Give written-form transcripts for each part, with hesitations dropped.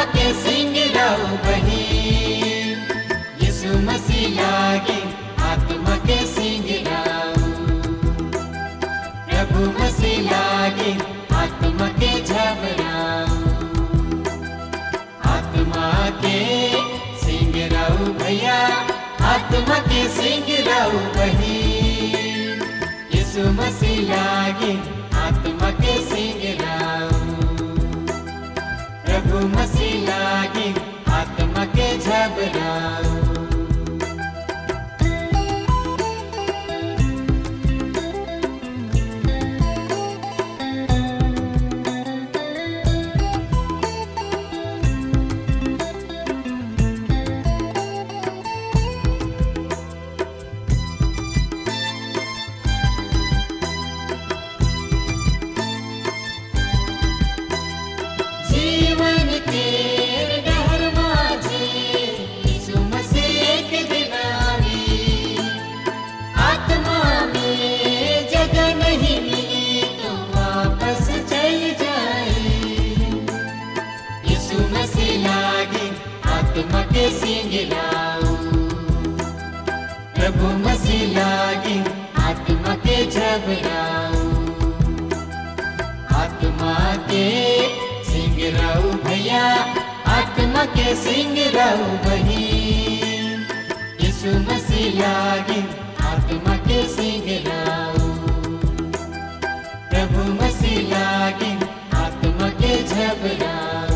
आत्मा के सिंह राव बही। यीशु मसीह लागे आत्मा के सिंह राव। प्रभु मसीह लागे आत्मा के झबराव। आत्मा के सिंह राव भैया, आत्मा के सिंह राव बही। यीशु मसीह लागे आत्मा के सिंह राव। प्रभु मसीह लागे आत्मा के झबराव। जीवन के डहर माझे यीशु मसीह एक दिन आवी। आत्मा में जगह नहीं मिली तो वापस चल जाए। यीशु मसीह लागे आत्मा के सिंह राव। प्रभु मसीह लागे आत्मा के झबराव। आत्मा के सिंह राव भैया, आत्मा के सिंह राव बही। यीशु मसीह लागे आत्मा के सिंह राव। प्रभु मसीह लागे आत्मा के झबराव।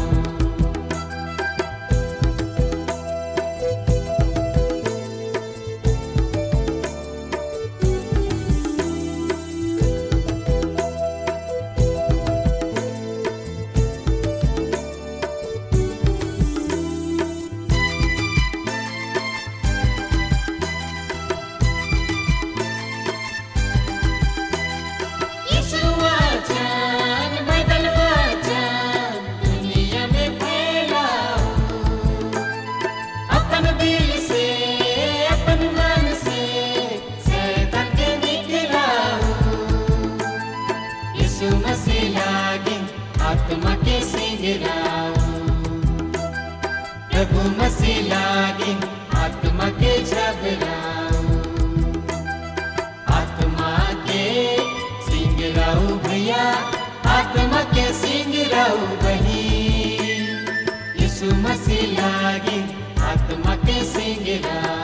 यीशु मसीह लागे आत्मा के सिंह राव। प्रभु मसीह लागे आत्मा के झबराव। आत्मा के सिंह राव भैया, आत्मा के सिंह राव बही। यीशु मसीह लागे आत्मा के सिंह राव।